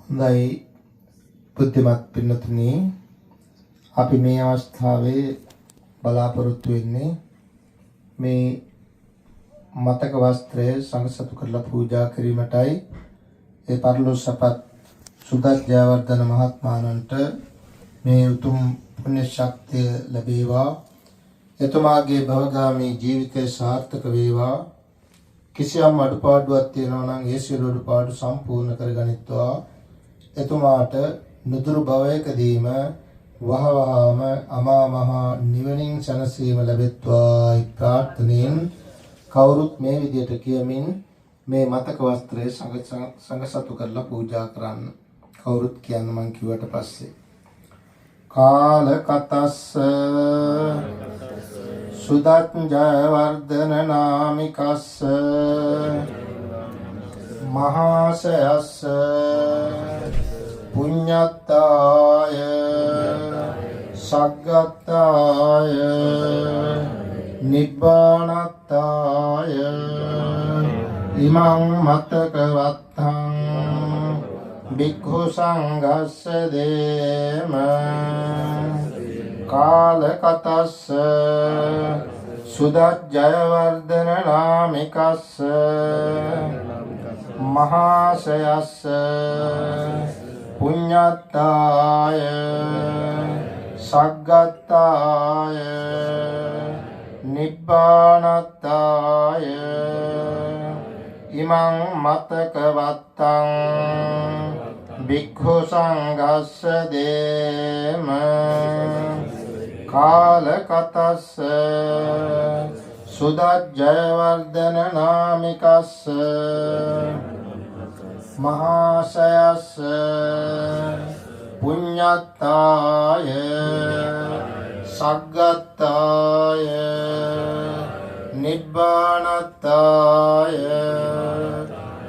හොඳයි බුද්ධිමත් පින්නතුනි, අපි මේ අවස්ථාවේ බලාපොරොත්තු වෙන්නේ මේ මතක වස්ත්‍රය සංඝසතු කරලා පූජා කිරීමටයි. ඒ පරිලෝසපත් සුදත් ජයවර්ධන මහත්මයාණන්ට මේ උතුම් පුණ්‍ය ශක්තිය ලැබේවා. එතුමාගේ භවගාමී ජීවිතය සාර්ථක වේවා. කිසියම් අඩුපාඩුවක් තියෙනවා නම් ඒ සියලු අඩුපාඩු සම්පූර්ණ කරගනිත්වා. එතුමාට නුදුරු භවයකදීම වහවහාම අමා මහ නිවනින් සැනසීම ලැබෙත්වා ප්‍රාර්ථනෙන් කවුරුත් මේ විදියට කියමින් මේ මතක වස්ත්‍රය සංඝසතු කරලා පූජා කරන්න. කවුරුත් කියන්න මං කිව්වට පස්සේ කාල කතස්ස සුදත් ජයවර්ධන නාමිකස්ස මහාසයස්ස පුඤ්ඤත්තාය සග්ගත්තාය නිබ්බානත්තාය ඉමං මතක වත්තං භික්ඛු සංඝස්ස දේම කාල කතස්ස සුදත් ජයවර්ධන නාමිකස්ස මහාසයස්ස පුඤ්ඤත්තාය සග්ගත්තාය නිබ්බානත්තාය ඉමං මතක වත්තං භික්ඛු සංඝස්ස දේම කාල කතස්ස සුදත් ජයවර්ධන නාමිකස්ස මහාසයස්ස පුඤ්ඤත්තාය සග්ගත්තාය නිබ්බානත්තාය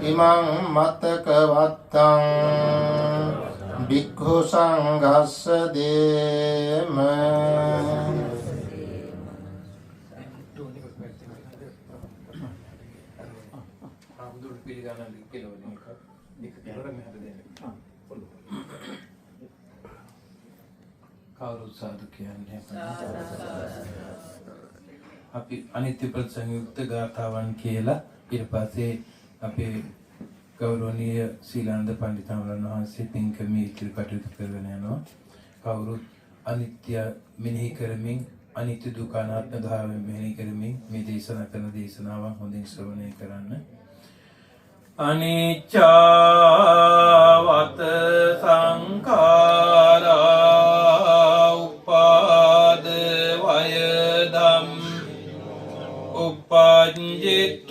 ඉමං මතක වත්තං භික්ඛු සංඝස්ස දේම කවුරුත් සාදු කියන්නේ අපි අනිත්‍ය ප්‍රතිසංයුක්ත ගාථාවන් කියලා ඊට පස්සේ අපේ ගෞරවනීය සීලානන්ද පඬිතුමන් වහන්සේ පින්කමේ ඉතිරි කටයුතු කරගෙන යනවා. කවුරුත් අනිත්‍ය මෙනෙහි කරමින් අනිත්‍ය දුක අනාත්ම භාවය මෙනෙහි කරමින් මේ දේශනා කරන දේශනාවන් හොඳින් ශ්‍රවණය කරන්න. අනිච්චවත සංඛාරා උපාද වය ධම්ම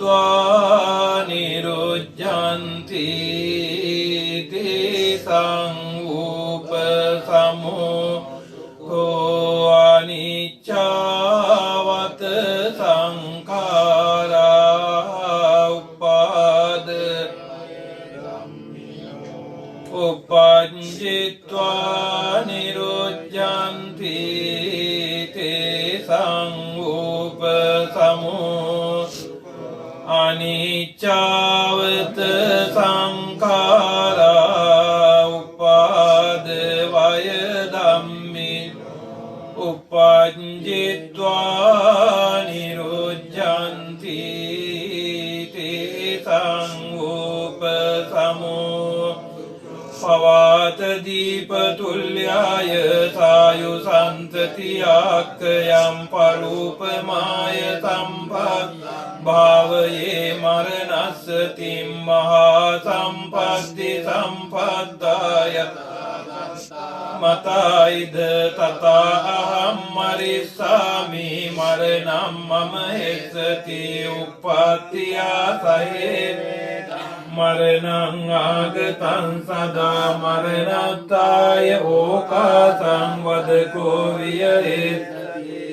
උපඤ්ජිත්වා නිරුද්ධಂತಿ තේසං උපසමෝ අනිච්චවත සංඛාරා උපාද උපඤ්ජිත්වා නිරුද්ධಂತಿ තේසං උපසමෝ අනිච්චවත සංඛාරා උපාද වය ධම්මේ උපඤ්ජිත්වා නිරුද්ධಂತಿ තේසං උපසමෝ පවාත දීප තුල්යාය සායු සන්තතියාක්කයම් පරූපමාය සම්පත් භාවයේ මරණස්සති මහා සම්පත්ති සම්පත්තාය මතයිද තතා අහම් මරිස්සාමි මරණම් මම හෙස්සති උප්පත්තියා සහේ මරණං ආගතං සදා මරණත්තාය ඕකාසං වදකෝ වියේත්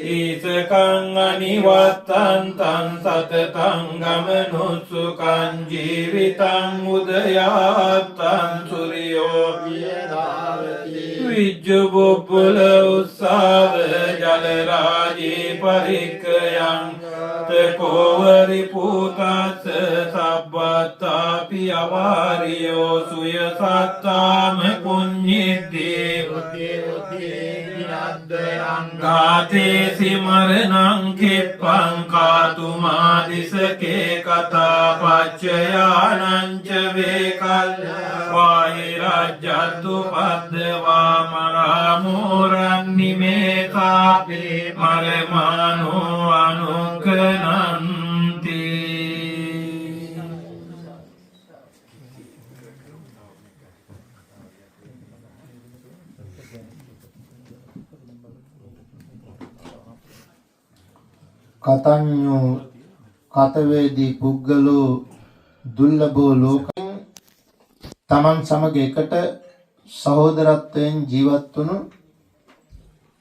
ඊසකං අනිවත්තං තං සතතං ගමනුසුකං ජීවිතං උදයාත්තං සුරියෝ විජ්ජු බුබ්බුල උස්සාව ජල රාජී පරික්කයං අත්තකෝවරි පූතස්ස සබ්බත්තාපි අවාරියෝ සුය සත්තාම පුඤ්ඤිද්දී ගාතේ සිමරණං කිප්පං කාතුමා දිසකේ කතා පච්චයානං ච වේකල් වාහිරජ්ජතු පද්දවා මරාමෝරන් නිමේකාපේ මරමානෝ අනුකනන්ති. කතඤ්ඤෝ කතවේදී පුද්ගලෝ දුර්ලභෝ ලෝකං තමන් සමග එකට සහෝදරත්වයෙන් ජීවත් වුණු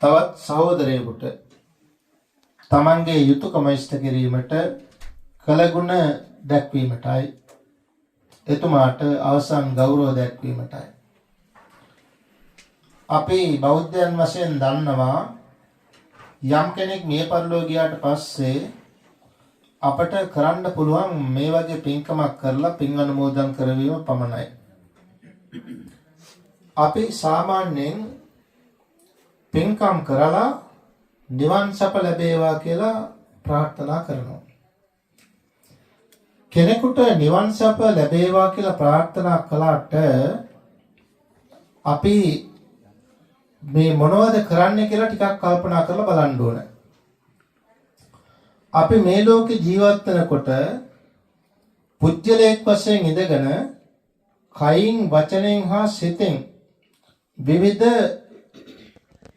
තවත් සහෝදරයෙකුට තමන්ගේ යුතුයකම ඉෂ්ට කිරීමට කළගුණ දැක්වීමටයි එතුමාට අවසන් ගෞරව දැක්වීමටයි. අපි බෞද්ධයන් වශයෙන් දන්නවා යම් කෙනෙක් මිය පරලෝ ගියාට පස්සේ අපට කරන්න පුළුවන් මේ වගේ පින්කමක් කරලා පින් අනුමෝදන් කරවීම පමණයි. අපි සාමාන්‍යයෙන් පින්කම් කරලා නිවන් සප ලැබේවා කියලා ප්‍රාර්ථනා කරනවා. කෙනෙකුට නිවන් සප ලැබේවා කියලා ප්‍රාර්ථනා කළාට අපි මේ මොනවද කරන්නේ කියලා ටිකක් කල්පනා කරලා බලන්න ඕන. අපි මේ ලෝකේ ජීවත් වෙනකොට පුජ්‍යලයක් වශයෙන් ඉඳගෙන කයින් වචනෙන් හා සිතෙන් විවිධ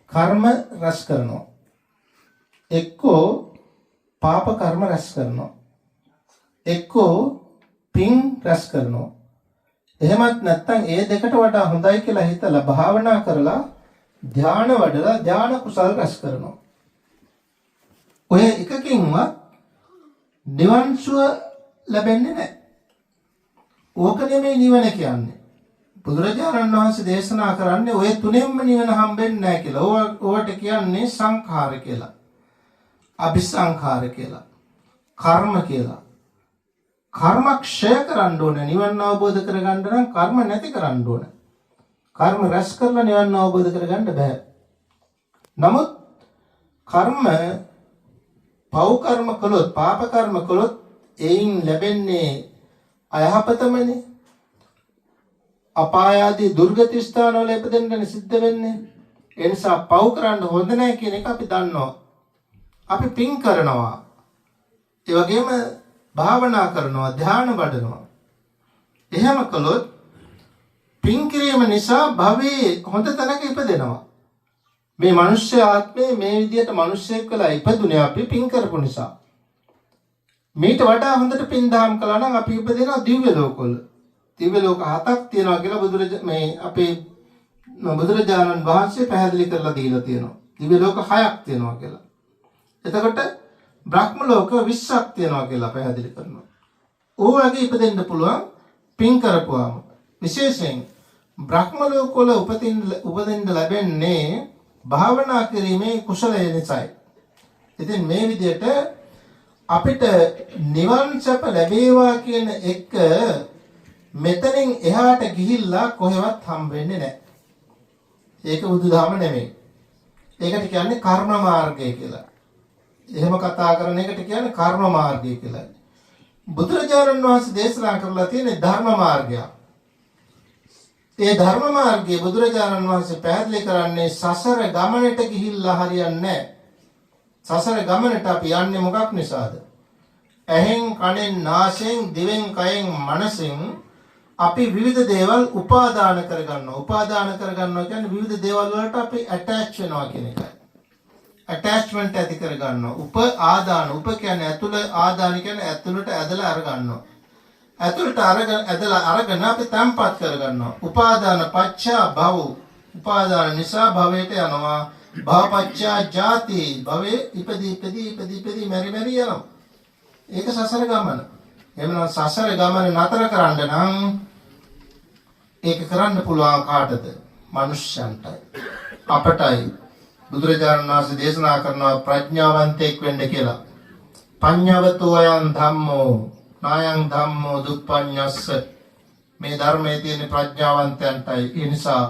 කර්ම රැස් කරනවා. එක්කෝ පාප කර්ම රැස් කරනවා. එක්කෝ පින් රැස් කරනවා. එහෙමත් නැත්නම් ඒ දෙකට වඩා හොඳයි කියලා හිතලා භාවනා කරලා ධ්‍යාන වඩලා ධ්‍යාන කුසල් රැස් කරනවා. ඔය එකකින්වත් නිවන් සුව ලැබෙන්නේ නැහැ. ඕක නෙමෙයි නිවන කියන්නේ. බුදුරජාණන් වහන්සේ දේශනා කරන්නේ ඔය තුනෙන්ම නිවන හම්බෙන්නේ නැහැ කියලා. ඕවට කියන්නේ සංඛාර කියලා. අபிසංඛාර කියලා. කර්ම කියලා. කර්ම ක්ෂය කරන්න ඕනේ. නිවන් අවබෝධ කරගන්න නම් කර්ම නැති කරන්න ඕනේ. කර්ම රැස් කරලා නිවන් අවබෝධ කරගන්න බෑ. නමුත් කර්ම පව් කර්ම කළොත් පාප කර්ම කළොත් එයින් ලැබෙන්නේ අයහපතමනේ. අපාය ආදී දුර්ගති ස්ථානවල ඉපදෙන්න සිද්ධ වෙන්නේ. ඒ නිසා පව් කරන්න හොඳ නැහැ කියන එක අපි දන්නවා. අපි පින් කරනවා. ඒ වගේම භාවනා කරනවා, ධ්‍යාන වඩනවා. එහෙම කළොත් පින් කිරීම නිසා භවයේ හොඳ තැනක ඉපදෙනවා. මේ මනුෂ්‍ය ආත්මේ මේ විදිහට මිනිස්සෙක් වෙලා ඉපදුනේ අපි පින් කරපු නිසා. මේට වඩා හොඳට පින් දහම් කළා නම් අපි ඉපදෙනවා දිව්‍ය ලෝකවල. දිව්‍ය ලෝක 7ක් තියෙනවා කියලා බුදුරජාණන් වහන්සේ පැහැදිලි කරලා දීලා තියෙනවා. දිව්‍ය ලෝක 6ක් තියෙනවා කියලා. එතකොට බ්‍රහ්ම ලෝක 20ක් තියෙනවා කියලා පැහැදිලි කරනවා. ඕවගේ ඉපදෙන්න පුළුවන් පින් කරපුවාම. විශේෂයෙන් බ්‍රහ්ම ලෝකවල උපදින්න ලැබෙන්නේ භාවනා කිරීමේ කුසලය නිසායි. ඉතින් මේ විදිහට අපිට නිවන් සැප ලැබේවා කියන එක මෙතනින් එහාට ගිහිල්ලා කොහෙවත් හම් වෙන්නේ නැහැ. ඒක බුදුදහම නෙමෙයි. ඒකට කියන්නේ කර්ම මාර්ගය කියලා. එහෙම කතා කරන එකට කියන්නේ කර්ම මාර්ගය කියලා. බුදුරජාණන් වහන්සේ දේශනා කරලා තියෙන ධර්ම මාර්ගය. ඒ ධර්ම මාර්ගයේ බුදුරජාණන් වහන්සේ පැහැදිලි කරන්නේ සසර ගමනට ගිහිල්ලා හරියන්නේ නැහැ. සසර ගමනට අපි යන්නේ මොකක් නිසාද? ඇහෙන්, කනෙන්, නාසයෙන්, දිවෙන්, කයෙන්, මනසෙන් අපි විවිධ දේවල් උපාදාන කරගන්නවා. උපාදාන කරගන්නවා කියන්නේ විවිධ දේවල් වලට අපි ඇටච් වෙනවා කියන එකයි. ඇටැච්මන්ට් ඇති කරගන්නවා. උපාදාන, උප කියන්නේ ඇතුළ, ආදාන කියන්නේ ඇතුළට ඇදලා අරගන්නවා. ඇතුළට ඇදලා අරගෙන අපි තැම්පත් කරගන්නවා. උපාදාන පච්චා භව. උපාදාන නිසා භවයට යනවා. භව පච්චා ජාති. භවයේ ඉපදී මෙරි යනවා. ඒක සසර ගමන. එහෙනම් සසර ගමන නතර කරන්න නම් ඒක කරන්න පුළුවන් කාටද? මනුෂ්‍යයන්ටයි. අපටයි. බුදුරජාණන් වහන්සේ දේශනා කරනවා ප්‍රඥාවන්තයෙක් වෙන්න කියලා. පඤ්ඤවතෝ අයං ධම්මෝ නායං ධම්මෝ දුප්පඤ්ඤස්ස. මේ ධර්මයේ තියෙන ප්‍රඥාවන්තයන්ටයි. ඒ නිසා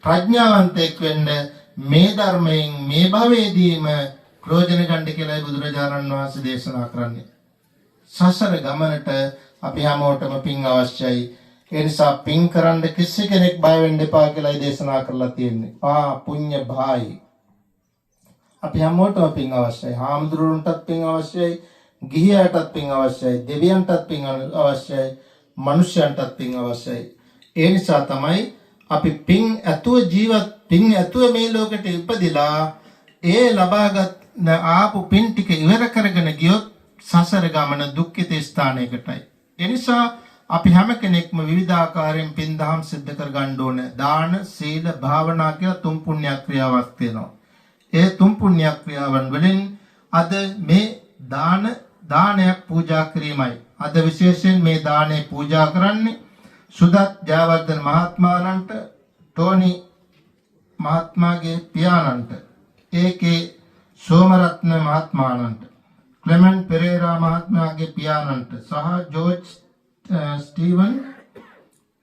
ප්‍රඥාවන්තෙක් වෙන්න මේ ධර්මයෙන් මේ භවයේදීම ප්‍රයෝජන ගන්න කියලායි බුදුරජාණන් වහන්සේ දේශනා කරන්නේ. සසර ගමනට අපි හැමෝටම පින් අවශ්‍යයි. ඒ නිසා පින් කරන්න කිසි කෙනෙක් බය වෙන්න එපා කියලායි දේශනා කරලා තියෙන්නේ. පුඤ්ඤ භායි. අපි හැමෝටම පින් අවශ්‍යයි. හාමුදුරුවන්ටත් පින් අවශ්‍යයි. ගිහියටත් පින් අවශ්‍යයි. දෙවියන්ටත් පින් අවශ්‍යයි. මනුෂ්‍යයන්ටත් පින් අවශ්‍යයි. ඒ නිසා තමයි අපි පින් ඇතුව මේ ලෝකෙට ඉපදිලා ඒ ලබාගත් ආපු පින් ටික ඉවර කරගෙන ගියොත් සසර ගමන දුක්ඛිත ස්ථානයකටයි. ඒ නිසා අපි හැම කෙනෙක්ම විවිධාකාරයෙන් පින් දහම් සිද්ධ කර ගන්න ඕනේ. දාන, සීල, භාවනා කියලා 3 පුණ්‍ය ක්‍රියාවක් තියෙනවා. ඒ 3 පුණ්‍ය ක්‍රියාවන් වලින් අද මේ දානයක් පූජා කිරීමයි. අද විශේෂයෙන් මේ දාණය පූජා කරන්නේ සුදත් ජයවර්ධන මහත්මයාණන්ට, ටෝනි මහත්මයාගේ පියාණන්ට, ඒකේ සෝමරත්න මහත්මයාණන්ට, ක්ලෙමන්ට් පෙරේරා මහත්මයාගේ පියාණන්ට සහ ජෝර්ජ් ස්ටීවන්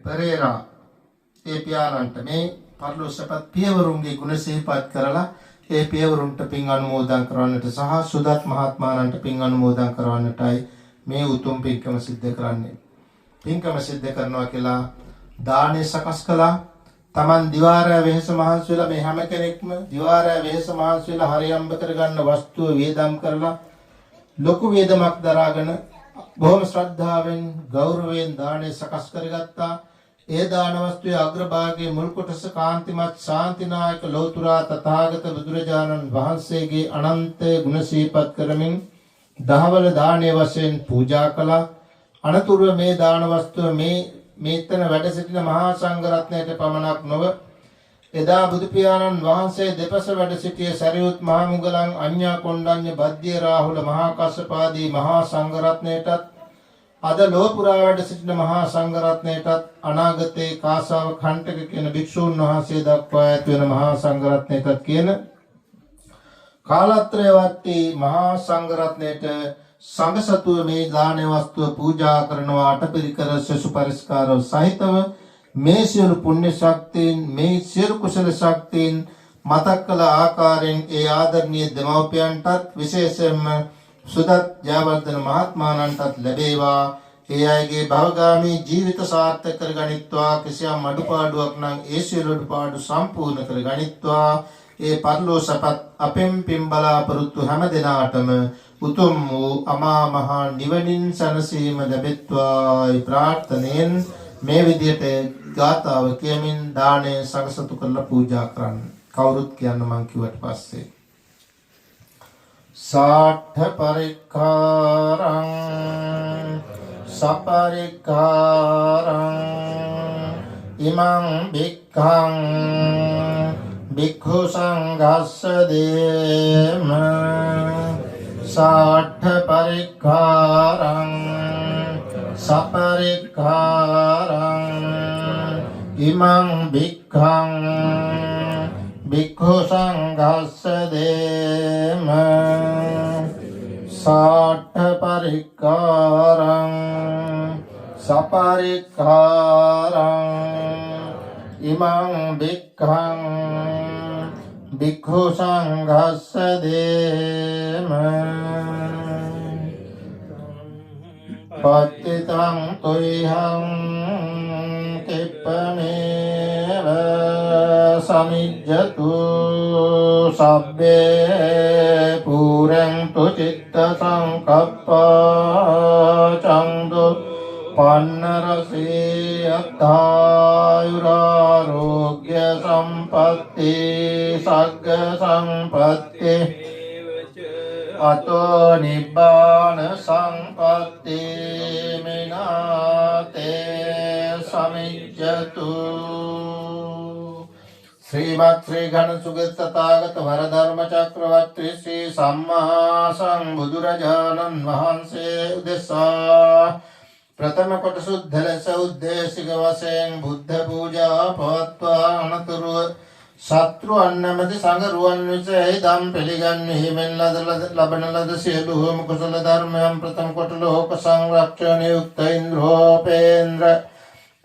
පෙරේරා ඒ පියාණන්ට මේ පරලෝසපත් පියවරුන්ගේ ගුණ සිහිපත් කරලා ඒ පියවරුන්ට පින් අනුමෝදන් කරවන්නට සහ සුදත් මහත්මයාණන්ට පින් අනුමෝදන් කරවන්නටයි මේ උතුම් පින්කම සිද්ධ කරන්නේ. පින්කම සිද්ධ කරනවා කියලා දානේ සකස් කළා. Taman දිවාරය වෙහෙස මහන්සි වෙලා මේ හැම කෙනෙක්ම දිවාරය වෙහෙස මහන්සි වෙලා හරියම්බ කරගන්න වස්තුව වේදම් කරලා ලොකු වේදමක් දරාගෙන බොහොම ශ්‍රද්ධාවෙන් ගෞරවයෙන් දානේ සකස් කරගත්තා. ඒ දාන වස්තුවේ අග්‍රභාගයේ මුල් කොටස කාන්තිමත් ශාන්තිනායක ලෝතුරා තථාගත බුදුරජාණන් වහන්සේගේ අනන්ත ගුණ සිහිපත් කරමින් දහවල දානයේ වශයෙන් පූජා කළා. අනතුරුව මේ දාන වස්තුව මේතන වැඩ සිටින මහා සංඝ රත්නයට පමණක් නොව එදා බුදු පියාණන් වහන්සේ දෙපස වැඩ සිටිය සරියුත් මහ මුගලන් අඤ්ඤා කොණ්ඩඤ්ඤ බද්දිය රාහුල මහා කස්සප ආදී මහා සංඝ රත්නයටත් අද ලෝපුරා වැඩ සිටින මහා සංඝ රත්නයටත් අනාගතේ කාසාව කණ්ඨක කියන භික්ෂූන් වහන්සේ දක්වා ඇති වෙන මහා සංඝ රත්නයටත් කියන කාලත්‍රය වට්ටි මහා සංඝ රත්නයට සංඝ සතුව මේ දාන වස්තුව පූජා කරනවා. අටපිරිකර සසු පරිස්කාරව සහිතව මේ සියලු පුණ්‍ය ශක්තියින් මේ සියලු කුසල ශක්තියින් මතක් කළ ආකාරයෙන් ඒ ආදරණීය දෙමව්පියන්ටත් විශේෂයෙන්ම සුදත් ජයවර්ධන මහත්මයාණන්ටත් ලැබේවා. ඒ අයගේ භවගාමී ජීවිත සාර්ථක කරගනිත්වා. කිසියම් අඩුපාඩුවක් නම් ඒ සියලු අඩුපාඩු සම්පූර්ණ කරගනිත්වා. ඒ පරලෝසපත් අපෙන් පින් බලාපොරොත්තු හැම දිනාටම උතුම් වූ අමා මහ නිවනින් සැනසීම ලැබෙත්වායි ප්‍රාර්ථනෙන් මේ විදියට ගාතාව කියමින් දාණය සකසතු කරලා පූජා කරන්න. කවුරුත් කියන්න මං කිව්වට පස්සේ සාඨ පරික්ඛාරං සපරික්ඛාරං ඉමං භික්ඛං භික්ඛු සංඝස්ස දේම සාඨ පරික්ඛාරං සපරික්ඛාරං ඉමං භික්ඛං භික්ඛු සංඝස්ස දේම සාඨ පරික්ඛාරං සපරික්ඛාරං ඉමං භික්ඛං භික්ඛු සංඝස්ස දේම පත්තිතං තොයිහං කිප්පමේව සමිජ්ජතු සබ්බේ පුරන්තු චිත්ත සංකප්පා චන්දු පන්නරසේ අත්තායුරාරෝග්‍ය සම්පත්ති සග්ග සම්පත්ති අතෝ නිබ්බාන සම්පත්ති මිනාතේ සමිජ්ජතු. ශ්‍රීමත් ශ්‍රී ඝන සුගත තථාගත වරධර්ම චක්‍රවර්ති ශ්‍රී සම්මා සම්බුදුරජාණන් වහන්සේ උදෙසා ප්‍රථම කොට සුද්ධ ලෙස උද්දේශික වශයෙන් බුද්ධ පූජා පවත්වා අනතුරුව සත්‍රුවන් නැමැති සංගරුවන් විසෙහි දම් පිළිගන්වීමෙන් ලබන ලද සියලුම කුසල ධර්මයන් ප්‍රථම කොට ලෝක සංරක්ෂණය යුක්ත ඉන්ද්‍රෝපේන්ද්‍ර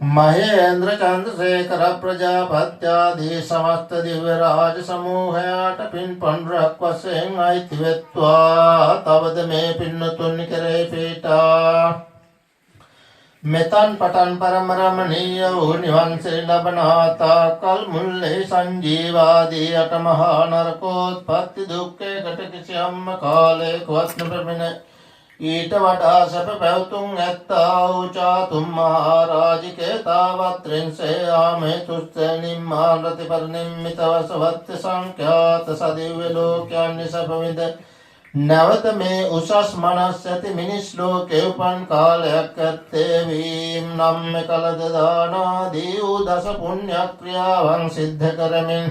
මහේන්ද්‍ර චන්ද්‍රසේකර ප්‍රජාපත්‍යාදී සමස්ත දිව්‍ය රාජ සමූහයාට පින් පඬුරක් වශයෙන් අයිති වෙත්වා. තවද මේ පින්නතුන් කෙරෙහි පීඨා මෙතන් පටන් පරමරමණීය වූ නිවන් සිරි ලබන තාකල් මුල්ලේ සංජීවාදී අට මහා නරකෝත්පත්ති දුක්ඛයකට කිසියම්ම කාලයකවත් නොපැමිණ ඊට වඩා සැප පැවතුම් ඇත්තා වූ චාතුම් මහරජිකේ තාවත් ත්‍රිංසේ ආමේ තුස්ස නිම්මාන රතිපරිනිම්මිත වසවත්ත සංඛ්‍යාත සදිව්‍ය ලෝකයන් සැප විඳ නැවත මේ උසස් මනස් ඇති මිනිස් ලෝකේ උපන් කාලයක් ඇත්තේ වීම් නම් කලද දානාදී වූ දස පුණ්‍ය ක්‍රියාවන් සිද්ධ කරමින්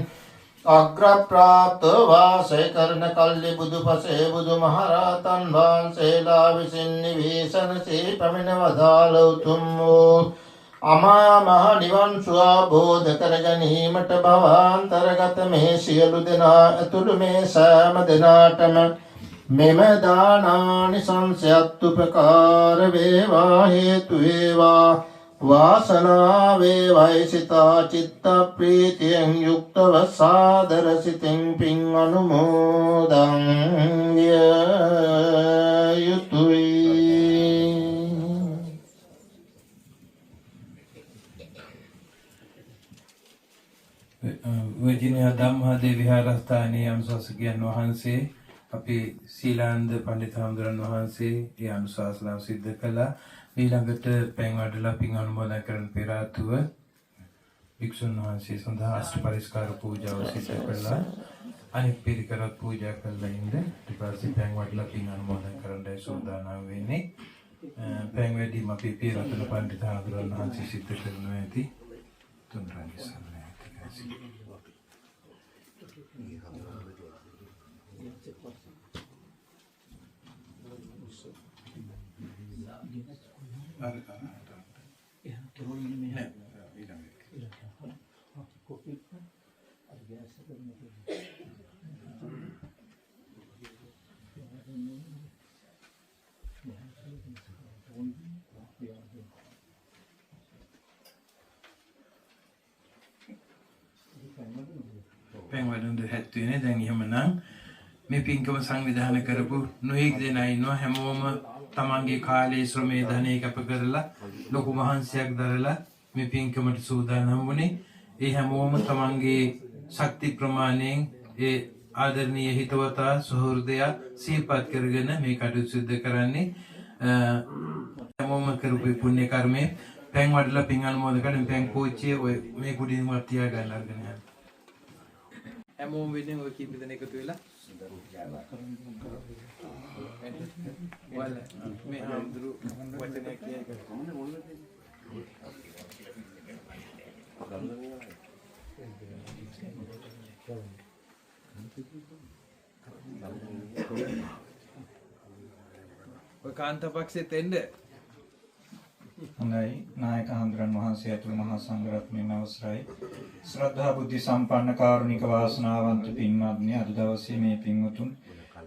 අග්‍ර ප්‍රාප්ත වාසය කරන කල්ලි බුදුපසේ බුදුමහරහතන් වහන්සේලා විසින් නිවේසන සේ පැමිණ වදාළ උතුම් වූ අමා මහ නිවන් සුව අවබෝධ කර ගැනීමට භවාන්තරගත මේ සියලු දෙනා ඇතුළු මේ සෑම දෙනාටම මෙම දානානිසංසයත් උපකාර වේවා හේතු වේවා වාසනාව වේවායි සිතා චිත්ත ප්‍රීතියෙන් යුක්තව සාදර සිතින් පින් අනුමෝදන් යුතුයි. වර්ජිනියා ධම්මහදේ විහාරස්ථානයේ අනුශාසකයන් වහන්සේ අපි සීලාන්ද පඬිතුමන් වහන්සේ ඒ අනුශාසනාව සිද්ධ කළා. ඊළඟට පැන් වඩලා පින් අනුමෝදන් කරන පෙර ආතුව භික්ෂුන් වහන්සේ සඳහා අෂ්ට පරිස්කාර පූජාව සිද්ධ කළා. අනිත් පිරිකරත් පූජා කළා ඉඳ ඊට පස්සේ පැන් වඩලා පින් අනුමෝදන් කරන්නයි සූදානම් වෙන්නේ. පැන් වැඩිම අපි පිරතන පඬිතුමන් වහන්සේ සිද්ධ කරනවා ඇති. තුන්රාගේ සමනයි. පැන් වඩුන්ද හැත්වෙනේ. දැන් එහෙමනම් මේ පින්කම සංවිධානය කරපු නොයෙක් දෙනා ඉන්නවා. හැමෝම තමන්ගේ කාලයේ ශ්‍රමයේ ධනෙ කැප කරලා ලොකු මහන්සියක් දරලා මේ පින්කමට සූදානම් වුණේ. ඒ හැමෝම තමන්ගේ ශක්ති ප්‍රමාණයෙන් ඒ ආදරණීය හිතවතා සහෘදයා සිහිපත් කරගෙන මේ කටයුතු සිදු කරන්නේ. හැමෝම කරපු පුණ්‍ය කර්මයේ පැන් වඩලා පින් අනුමෝදන් කරන පැන් කෝච්චිය ඔය මේ කුඩින් වත් තියා ගන්න අරගෙන යන්න. හැමෝම වෙන්නේ ඔය කීප දෙනෙක් එකතු වෙලා වල මේ ආම්දුරු වචනයක් කියයි. ඔය කාන්තාපක්ෂෙත් එන්න. හොඳයි. නායක හඳුරන් වහන්සේ ඇතුළු මහා සංඝරත්නයේ අවසරයි. ශ්‍රද්ධා බුද්ධ සම්පන්න කාරුණික වාසනාවන්ත පින්වත්නි, අද දවසේ මේ පින්වතුන්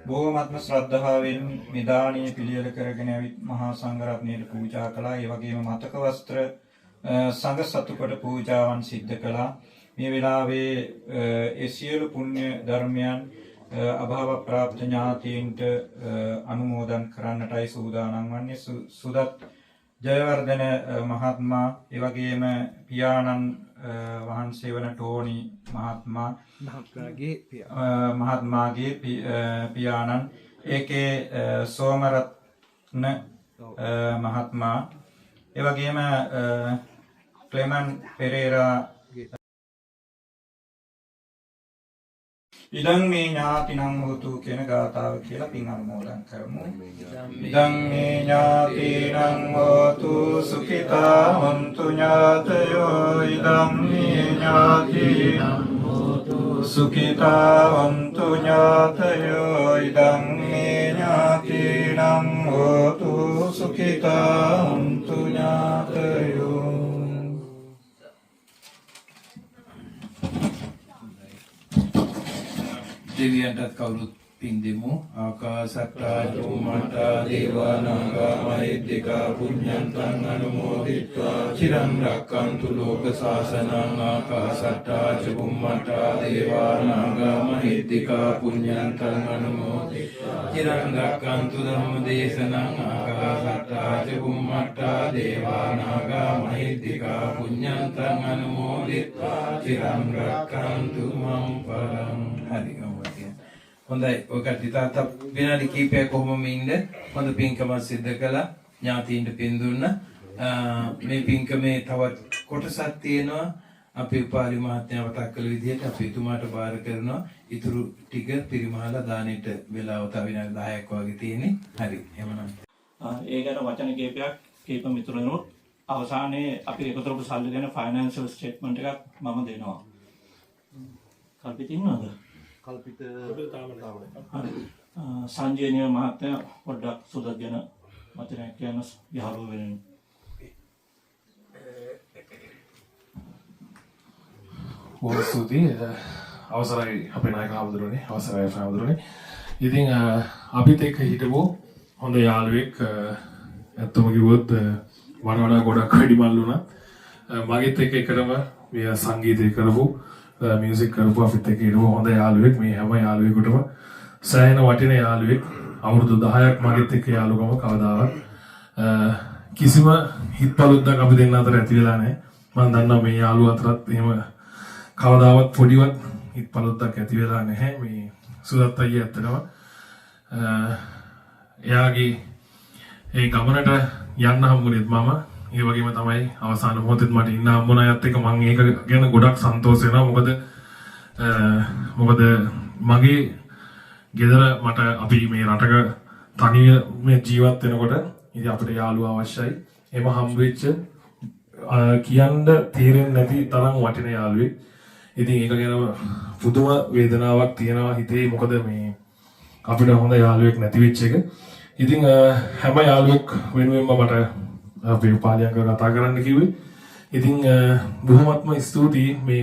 බොහෝමත්ම ශ්‍රද්ධාවෙන් මේ දානීය පිළියෙල කරගෙන ඇවිත් මහා සංඝරත්නයට පූජා කළා. ඒ වගේම මතක වස්ත්‍ර සංඝ සතුකට පූජාවන් සිද්ධ කළා. මේ වෙලාවේ ඒ සියලු පුණ්‍ය ධර්මයන් අභාව ප්‍රාප්ත ඥාතීන්ට අනුමෝදන් කරන්නටයි සූදානම් වන්නේ. සුදත් ජයවර්ධන මහත්මයා, ඒ වගේම පියාණන් වහන්සේ වන ටෝනි මහත්මයාගේ පියාණන්, ඒකේ සෝමරත්න මහත්මයා, ඒ වගේම ක්ලෙමන් පෙරේරා. ඉදං මේ ඥාතිනං හෝතු කියන ගාථාව කියලා පින් අනුමෝදන් කරමු. ඉදං මේ ඥාතිනං හෝතු සුඛිතා හොන්තු ඥාතයෝ. ඉදං මේ ඥාතිනං හෝතු සුඛිතා හොන්තු ඥාතයෝ. ඉදං මේ ඥාතිනං හෝතු සුඛිතා හොන්තු ඥාතයෝ. දෙවියන්ටත් කවුරුත් පින් දෙමු. ආකාසට්ටා චුම්මට්ටා දේවා නාග මහිද්దికා පුඤ්ඤන්තං අනුමෝදිත්වා චිරං රක්ඛන්තු ලෝක සාසනං. ආකාසට්ටා චුම්මට්ටා දේවා නාග මහිද්దికා පුඤ්ඤන්තං අනුමෝදිත්වා චිරං රක්ඛන්තු ධම්ම දේශනං. ආකාසට්ටා චුම්මට්ටා දේවා නාග මහිද්దికා පුඤ්ඤන්තං අනුමෝදිත්වා චිරං රක්ඛන්තු මම් පරං. හරි හොඳයි. ඔය කට්ටිය තාත්තා විනාඩි කිහිපයක් කොහොමම ඉන්න හොඳ පින්කමක් සිද්ධ කළා. ඥාතීන්ට පින් දුන්නා. මේ පින්කමේ තවත් කොටසක් තියෙනවා. අපි උපාලි මහත්මයා මතක් කළ විදිහට අපි එතුමාට බාර කරනවා. ඊටු ටික පිරිමහලා දානෙට වෙලාව තව විනාඩි 10ක් වගේ තියෙන්නේ. හරි. එහෙමනම් ඒ ගැන වචන කීප මිතුරනොත් අවසානයේ අපි එකතු කරපු සල්ලි ගැන ෆයිනෑන්ෂල් ස්ටේට්මන්ට් එකක් මම දෙනවා. කල්පිත ඉන්නවද? කල්පිත සංජේනිය මහත්මයා පොඩ්ඩක් සුදත් ගැන වචනයක් කියන්න යහළුව වෙනුවෙන්. බොහොම ස්තුතියි. අවසරයි අපේ නායක හමුදුරනේ, අවසරයි හමුදුරනේ. ඉතින් අපිත් එක්ක හිටපු හොඳ යාළුවෙක් ඇත්තම කිව්වොත් වඩා ගොඩක් වැඩිමල් වුණා. මගෙත් එක්ක එකටම මේ සංගීතය කරපු මියුසික් කරපු අපිත් එක්ක හිටපු හොඳ යාළුවෙක්. මේ හැම යාළුවෙකුටම සෑහෙන වටින යාළුවෙක්. අවුරුදු 10ක් මගෙත් එක්ක යාළුකම කවදාවත් කිසිම හිත්පලුද්දක් අපි දෙන්න අතර ඇති වෙලා නැහැ. මම දන්නවා මේ යාළුවා අතරත් එහෙම කවදාවත් පොඩිවත් හිත්පලුද්දක් ඇති වෙලා නැහැ. මේ සුදත් අයියා ඇත්තටම එයාගේ ඒ ගමනට යන්න හම්බුනේත් මම. ඒ වගේම තමයි අවසාන මොහොතේ මට ඉන්න හම්බුන අයත් එක්ක මම ඒක ගැන ගොඩක් සන්තෝෂ වෙනවා. මොකද මගේ ගෙදර මට අපි මේ රටක තනිය මේ ජීවත් වෙනකොට ඉතින් අපිට යාළුවා අවශ්‍යයි. එම හම්බ වෙච්ච කියන්න තේරෙන්නේ නැති තරම් වටින යාළුවෙක්. ඉතින් ඒක ගැන පුදුම වේදනාවක් තියෙනවා හිතේ. මොකද මේ අපිට හොඳ යාළුවෙක් නැති වෙච්ච එක. ඉතින් හැම යාළුවෙක් වෙනුවෙන්ම මට අපේ උපාධියංග කතා කරන්න කිව්වේ. ඉතින් බොහොමත්ම ස්තුතියි මේ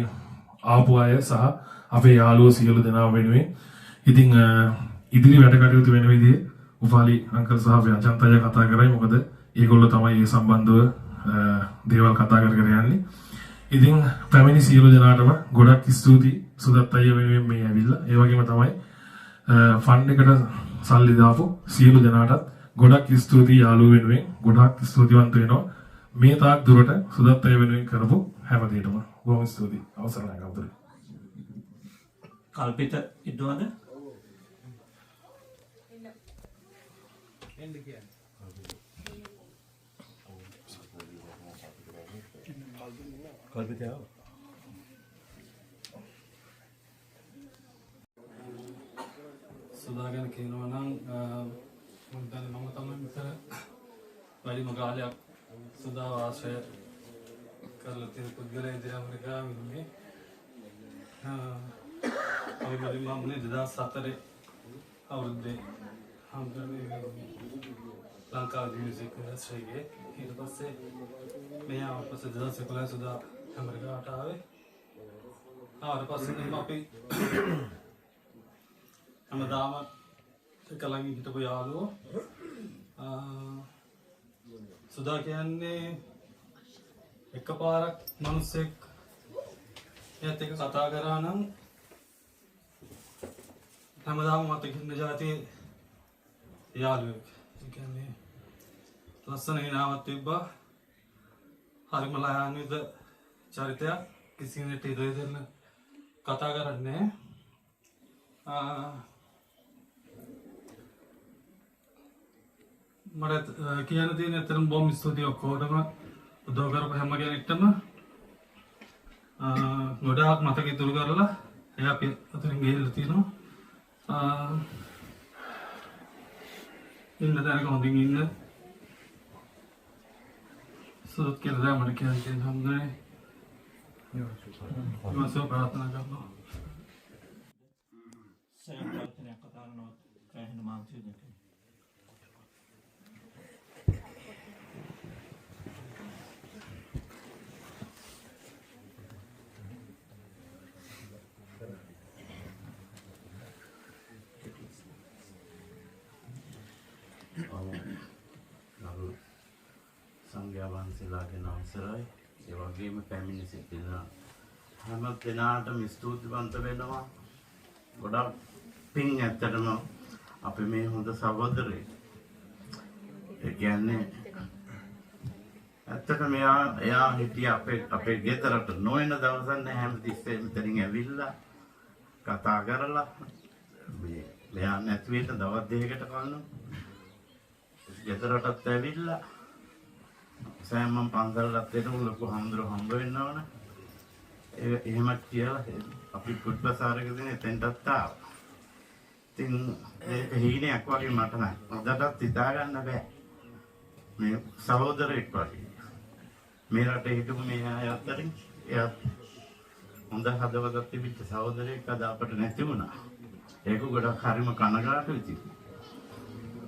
ආපු අය සහ අපේ යාළුවෝ සියලු දෙනා වෙනුවෙන්. ඉතින් ඉදිරි වැඩ කටයුතු වෙන විදිහේ උපාලි අංකල් සහ අපේ අජන්ත අය කතා කරයි. මොකද ඒගොල්ලෝ තමයි මේ සම්බන්ධව දේවල් කතා කර යන්නේ. ඉතින් පැමිණි සියලු දෙනාටම ගොඩක් ස්තුතියි. සුදත් අය වෙනුවෙන් මේ ඇවිල්ලා. ඒ වගේම තමයි ෆන්ඩ් එකට සල්ලි දාපු සියලු දෙනාටත් ගොඩක් ස්තුතියි. යාළුවෝ වෙනුවෙන් ගොඩක් ස්තුතිවන්ත වෙනවා. මේ තාක් දුරට සුදත් අය වෙනුවෙන් කරපු හැම දෙයකටම බොහොම ස්තුතියි. අවසරයි කවුරුද? කල්පිත ඉන්නවද? කල්පිත ආව. සුදා ගැන කියනවා නම් මම තමයි මෙතන වැඩිම කාලයක් සුදා ආශ්‍රය කරලා තියෙන පුද්ගලයෙක් ඇමරිකාවේ ඉන්නේ. අපි මම 2004 අවුරුද්දේ හම්බුනේ ලංකාවේ මියුසික් ඉන්ඩස්ට්‍රියේ. ඊට පස්සේ මේ ආපස්සේ 2011 සුදා ඇමරිකාවට ආවේ. ආවට පස්සේ අපි හැමදාම එක ළඟ හිටපු යාළුවෝ. සුදා කියන්නේ එකපාරක් මිනිස්සෙක් එයාත් එක්ක කතා කරා නම් හැමදාම මතක ඉන්න જાතියේ යාළුවෙක්. ඒ කියන්නේ ලස්සන හිනාවක් තිබ්බා. හරිම ලයාන්විත චරිතයක්. කිසිනෙට ඉදෙ දෙන්න කතා කරන්නේ මට කියන්න තියෙන ඇත්තටම බොහොම ස්තුතියි ඔක්කොටම උදව් කරපු හැම කෙනෙක්ටම. ගොඩාක් මතක ඉතුරු කරලා එයා අපි අතරින් ගිහිල්ලා තිනවා. ඉන්න තැනක හොඳින් ඉන්න. සුදත් කියලා මට කියන්න හම්බුනේ. මම ප්‍රාර්ථනා කරනවා. සයන් ප්‍රාර්ථනා කතා කරනවා කැහෙන මානසික දෙයක්. ගරු සංඝයා වහන්සේලාගේ අවසරයි. ඒ වගේම පැමිණි සිටින හැම දෙනාටම ස්තුතිවන්ත වෙනවා. ගොඩක් පින් ඇත්තටම අපි මේ හොඳ සහෝදරයෙක්. ඒ කියන්නේ ඇත්තටම එයා හිටිය අපේ ගෙදරට නොයන දවසක් නෑ. හැමතිස්සෙම මෙතනින් ඇවිල්ලා කතා කරලා මේ මෙයා නැති වෙන්න දවස් දෙකකට කලින් ගෙදරටත් ඇවිල්ලා සෑම මම පන්සලට එනකොට ලොකු හම්දුර හම්බ වෙන්න ඕන. එහෙම කියලා අපි කුඩ්බසාරක දින එතෙන්ටත් ආවා. ඉතින් ඒක හීනයක් වගේ මට නම් අදටත් හිතා ගන්න බෑ. මේ සහෝදරෙක් වගේ. මේ රටේ හිටපු මේ අය අතරින් එයා හොඳ හදවතක් තිබිච්ච සහෝදරයෙක් අද අපිට නැති වුණා. ඒක ගොඩක් හරිම කනගාටුයි ඉතින්.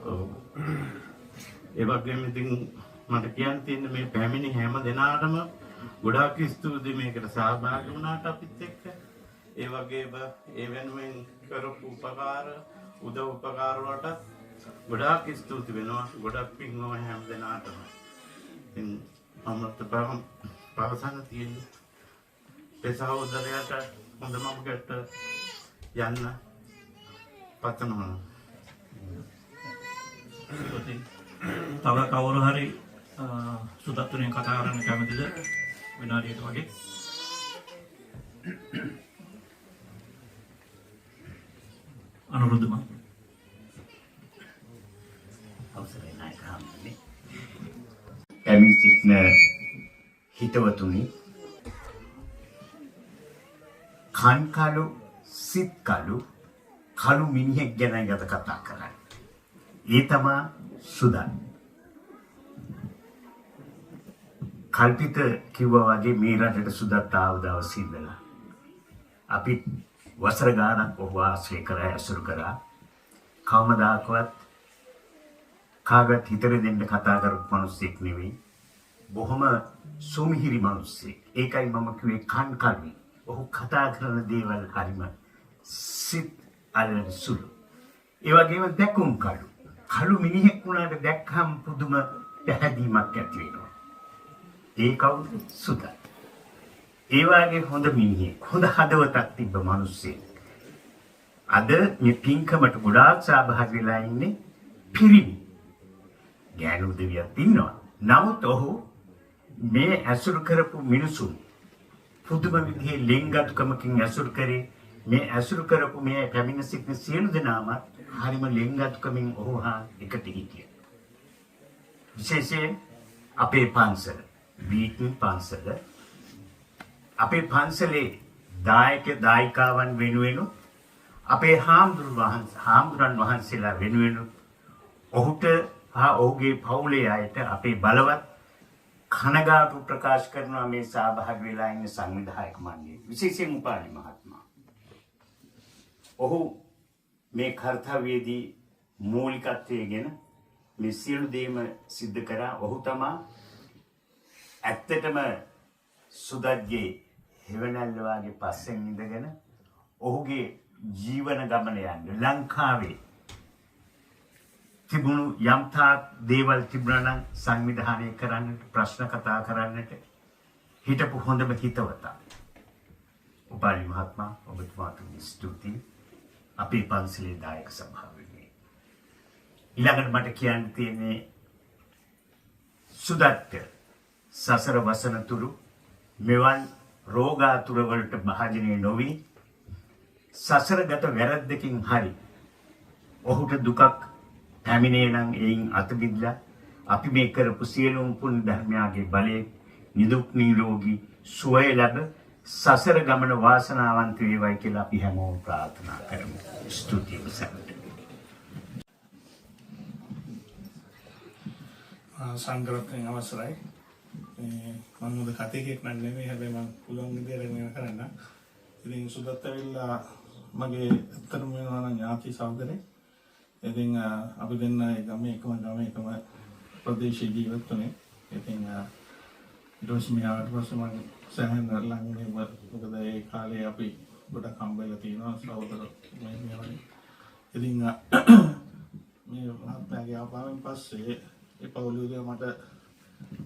ඔව්. ඒ වගේම ඉතින් මට කියන්න තියෙන්නේ මේ පැමිණි හැම දෙනාටම ගොඩාක් ස්තුතියි මේකට සහභාගී වුණාට අපිත් එක්ක. ඒ වගේම ඒ වෙනුවෙන් කරපු උපකාර උදව් උපකාර වලට ගොඩාක් ස්තුති වෙනවා. ගොඩක් පින් ඔය හැම දෙනාටම. ඉතින් අමත පවසන්න තියෙන්නේ ඒ සහෝදරයාට හොඳ මමකට යන්න පතනවා. තව කවුරු හරි සුදත්තුනේ කතා කරන්න කැමතිද? විනාඩියක වගේ. අනුරුද්ධ මම. අවසරයි නායක හම්බුනේ. පැමිණි සිටින හිතවතුනි, කන්කලු සිත්කලු කලු මිනිහෙක් ගැන අද කතා කරන්නේ. ඒ තමයි සුදන්. කල්පිත කිව්වා වගේ මේ රටට සුදත් ආව දවසේ ඉඳලා අපි වසර ගානක් ඔහු ආශ්‍රය කරා ඇසුරු කරා. කවමදාකවත් කාගත් හිතර දෙන්න කතා කරපු මිනිස්සෙක් නෙවෙයි. බොහොම සුමිහිරි මිනිස්සෙක්. ඒකයි මම කිව්වේ කන්කලු. ඔහු කතා කරන දේවල් හරිම සිත් අල්ලන සුළු. ඒ වගේම දැකුම් කලු. කලු මිනිහෙක් වුණාට දැක්කම පුදුම පැහැදීමක් ඇති වෙනවා. ඒ කවුද? සුදන්. ඒ වගේ හොඳ මිනිහෙක්, හොඳ හදවතක් තිබ්බ මිනිස්සෙක්. අද මේ පින්කමට ගොඩාක් සහභාගී වෙලා ඉන්නේ පිරිමි. ගෑනු දෙවියන් ඉන්නවා. නමුත් ඔහු මේ ඇසුරු කරපු මිනිසුන් පුදුම විදිහේ ලෙන්ගතුකමකින් ඇසුරු කරේ. මේ ඇසුරු කරපු මේ පැමිණ සිටින සියලු දෙනාම හරිම ලෙන්ගතුකමින් ඔහු හා එකට හිටියා. විශේෂයෙන් අපේ පන්සල, බීටන් පන්සල, අපේ පන්සලේ දායක දායිකාවන් වෙනුවෙන් අපේ හාමුදුරන් වහන්සේලා වෙනුවෙන් ඔහුට හා ඔහුගේ පවුලේ අයට අපේ බලවත් කනගාටු ප්‍රකාශ කරනවා මේ සහභාගී වෙලා ඉන්න සංවිධායක මණ්ඩලය. විශේෂයෙන් උපාලි මහත්මයා. ඔහු මේ කර්තව්‍යයේදී මූලිකත්වයෙන් මේ සියලු දේම සිද්ධ කරා. ඔහු තමයි ඇත්තටම සුදත්ගේ හෙවණැල්ල වාගේ පස්සෙන් ඉඳගෙන ඔහුගේ ජීවන ගමන යන්නේ ලංකාවේ තිබුණු යම්තා දේවල් තිබුණා නම් සංවිධානය කරන්නට, ප්‍රශ්න කතා කරන්නට හිටපු හොඳම හිතවතා. උපාලි මහත්මයා ඔබතුමාට ස්තුතියි. අපේ පන්සලේ දායක සභාවේ. ඊළඟට මට කියන්න තියෙන්නේ සුදත්ට සසර වසන තුරු මෙවන් රෝගාතුර වලට භාජනය නොවි සසරගත වැරද්දකින් හරි ඔහුට දුකක් පැමිණේ නම් එයින් අත මිදලා අපි මේ කරපු සියලුම පුණ්‍ය ධර්මයාගේ බලයෙන් නිදුක් නිරෝගී සුවය ලැබ සසර ගමන වාසනාවන්ත වේවායි කියලා අපි හැමෝම ප්‍රාර්ථනා කරමු. ස්තුතියි සම්පත. සංග්‍රහයෙන් අවසරයි. මම මොකද කතේකෙක් නෙමෙයි, හැබැයි මම පුළුවන් විදියට මේක කරන්න. ඉතින් සුදත් ඇවිල්ලා මගේ අත්තරම වෙනවා නම් ඥාති සහෝදරේ. ඉතින් අපි දෙන්න ගමේ එකම ප්‍රදේශයේ ජීවත් වුණේ. ඉතින් ඊට පස්සේ මම ආවට පස්සේ මම සෑහෙන ළඟනේ මොකද ඒ කාලේ අපි ගොඩක් හම්බෙලා තියෙනවා සහෝදර මේ වගේ. ඉතින් මේ මහත්මයාගේ ආපුවෙන් පස්සේ ඒ පවුලේ මට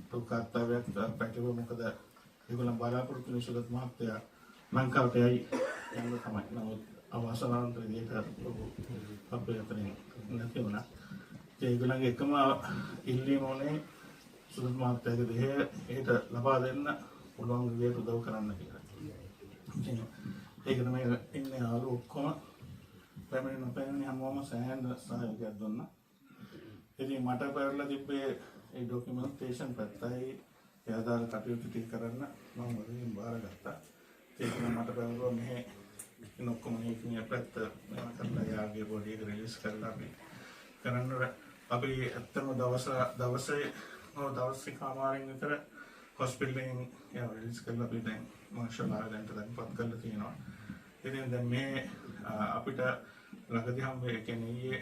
තුකත්තාවක් පැටිව මොකද ඒගොල්ලන් බලාපොරොත්තු වෙන සුගත මහත්තයා ලංකාවට යයි යන්න තමයි. නමුත් අවසනාන්තර විදිහට අපේ අතරින් නැති වුණා. ඒගොල්ලන්ගේ එකම ඉල්ලීම උනේ සුගත මහත්තයාගේ දෙහි ඒට ලබා දෙන්න පුළුවන් විදිහට උදව් කරන්න කියලා. ඉතින් ඒකට මේ ඉන්නේ ආලු ඔක්කොම පැමිණෙන හැමෝම සෑහෙන සහයෝගයක් දුන්නා. ඉතින් මට පැවරලා තිබ්බේ ඒ ඩොකියුමන්ටේෂන් පැත්තයි ඒ ආදාළ කටයුතු ටික කරන්න මම වලින් බාරගත්තා. ඒක මට පැවරුවා මෙහි ඉන්න ඔක්කොම මේකින් පැත්ත මම කරලා යාගේ බොඩි එක රිලීස් කරලා කරන්න අපි ඇත්තම දවසේ කාමාරෙන් විතර හොස්පිටල් එකෙන් රිලීස් කරලා අපි දැන් මාෂාල්ලා දැන්ට දැන්පත් කරලා තියෙනවා. ඉතින් දැන් මේ අපිට ළඟදී හැම කියන්නේ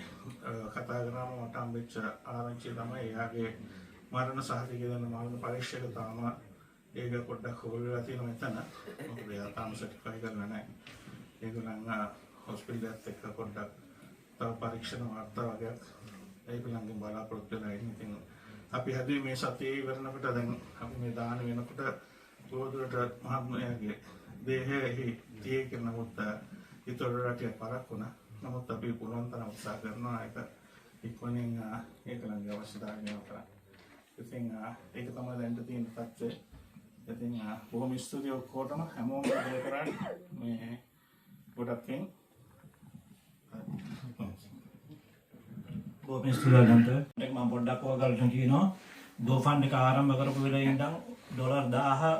කතා කරාම මට හම්බෙච්ච ආරංචිය තමයි එයාගේ මරණ සහතිකය දෙන මරණ පරීක්ෂක තාම ඒක පොඩ්ඩක් හොල් වෙලා තියෙනවා එතන. මොකද එයා තාම සර්ටිෆයි කරලා නැහැ. ඒගොල්ලන් හොස්පිටල් එකත් එක්ක පොඩ්ඩක් තව පරීක්ෂණ වාර්තා වගේ ඒගොල්ලන්ගෙන් බලාපොරොත්තු වෙලා ඉන්නේ. ඉතින් අපි හැදුවේ මේ සතියේ ඉවරනකොට දැන් අපි මේ දාන වෙනකොට පොදුරට මහත්මයාගේ දේහය තියේ කරනකොට ඊතරට පරක් වුණා. නමුත් අපි පුළුවන් තරම් උත්සාහ කරනවා ඒක ඉක්මනින් ඒකලගේ අවශ්‍යතාවය කරා. ඉතින් ඒක තමයි දැන් තියෙන තත්ත්වය. ඉතින් බොහොම ස්තුතියි ඔක්කොටම හැමෝම වැඩ කරන්නේ මේ ගොඩක් පින්. බොහොම ස්තුතියි ගන්ට. මම පොඩ්ඩක් ඔයගලට කියනවා GoFund එක ආරම්භ කරපු වෙලේ ඉඳන් $1000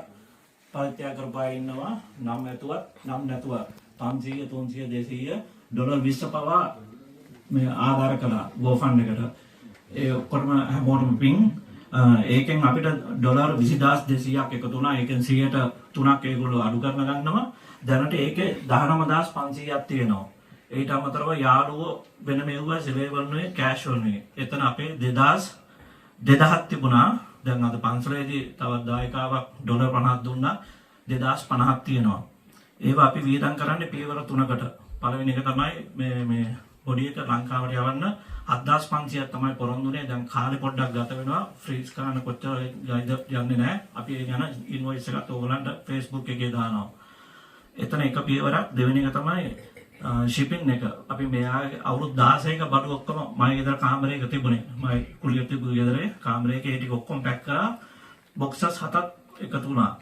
පරිත්‍යාග කරපුවා ඉන්නවා. නම් නැතුව 500 300 200 $20 පවා මේ ආධාර කළා GoFund එකට. ඒ ඔක්කොම හැමෝටම පින්. ඒකෙන් අපිට $20200ක් එකතු වුණා. ඒකෙන් 103ක් ඒගොල්ලෝ අඩු කරන ගන්නවා. දැනට ඒකේ 19500ක් තියෙනවා. ඊට අමතරව යාළුවෝ වෙන මෙව්වා සිලේ වල්නුවේ කෑෂ් වල්නුවේ. එතන අපේ 2000ක් තිබුණා. දැන් අද පන්සලේදී තවත් දායකාවක් $50ක් දුන්නා. 2050ක් තියෙනවා. ඒවා අපි වියදම් කරන්නේ පියවර 3කට. පළවෙනි එක තමයි මේ බොඩි එක ලංකාවට යවන්න 7500ක් තමයි පොරොන්දුනේ. දැන් කාලේ පොඩ්ඩක් ගත වෙනවා. ෆ්‍රීස් කරන්න කොච්චර යන්නේ නැහැ. අපි ඒ යන ඉන්වොයිස් එකත් ඕගලන්ට Facebook එකේ දානවා. එතන එක පියවරක්. දෙවෙනි එක තමයි shipping එක. අපි මෙයාගේ අවුරුදු 16ක බඩු ඔක්කොම මගේ ගෙදර කාමරයක තිබුණේ. මගේ කුලියට තිබු ගෙදරේ කාමරයක ඒ ටික ඔක්කොම පැක් කරා. බොක්සස් 7ක් එකතු වුණා.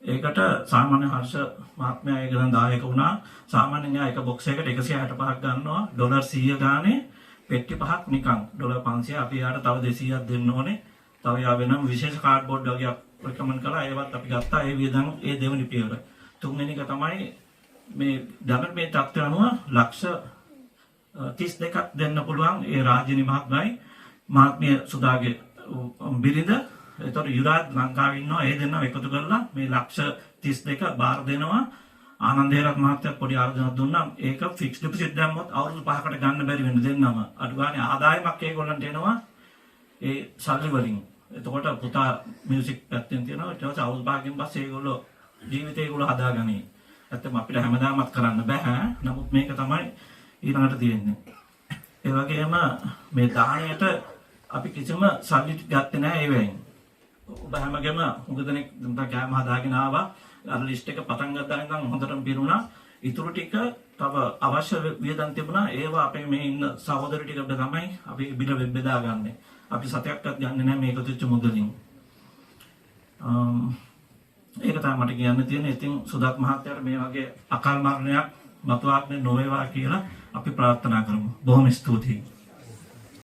ඒකට සාමාන්‍ය හර්ෂ මහත්මයා ඒකෙන් දායක වුණා. සාමාන්‍යයෙන් එක බොක්ස් එකකට 165ක් ගන්නවා. $100 ගානේ පෙට්ටි 5ක් නිකන් $500 අපි යාට තව 200ක් දෙන්න ඕනේ. තව යා වෙනම විශේෂ කාඩ්බෝඩ් වගේක් රෙකමන්ඩ් කළා. ඒවත් අපි ගත්තා. ඒ වියදම් ඒ දෙවෙනි පියවර. තුන්වෙනි එක තමයි මේ දැනට මේ තත්ත්වය අනුව $32ක් දෙන්න පුළුවන් ඒ රාජිනී මහත්මිය සුදාගේ බිරිඳ. ඒතකොට යුරාජ් ලංකාවේ ඉන්නවා. ඒ දෙන්නව එකතු කරලා මේ $32 බාර දෙනවා. ආනන්ද හේරත් මහත්තයා පොඩි ආරාධනාවක් දුන්නා. ඒක ෆික්ස් ඩිපොසිට් දැම්මොත් අවුරුදු 5කට ගන්න බැරි වෙන දෙන්නම. අඩු ගානේ ආදායමක් ඒගොල්ලන්ට එනවා ඒ සල්ලි වලින්. එතකොට පුතා මියුසික් පැත්තෙන් තියෙනවා. ඊට පස්සේ අවුරුදු 5කින් පස්සේ ඒගොල්ලෝ ජීවිතේ ඒගොල්ලෝ හදාගනී. ඇත්තම අපිට හැමදාමත් කරන්න බෑ. නමුත් මේක තමයි ඊළඟට තියෙන්නේ. ඒ වගේම මේ දාහණයට අපි කිසිම සල්ලි ගත්තේ නැහැ ඒ වෙයින්. ඔබ හැමගේම උගදෙනෙක් කෑම හදාගෙන ආවා. අර ලිස්ට් එක පටන් ගත්තා නම් හොඳටම පිරුණා. ඉතුරු ටික තව අවශ්‍ය වියදම් තිබුණා. ඒවා අපේ මේ ඉන්න සහෝදර ටිකට තමයි අපි බිල බෙදාගන්නේ. අපි සතයක්වත් ගන්නෙ නැහැ මේක තුච්ච මුදලින්. ඒක තමයි මට කියන්න තියෙන්නේ. ඉතින් සුදත් මහත්තයාට මේ වගේ අකාල මරණයක් මතුවන්නේ නොවේවා කියලා අපි ප්‍රාර්ථනා කරමු. බොහොම ස්තුතියි.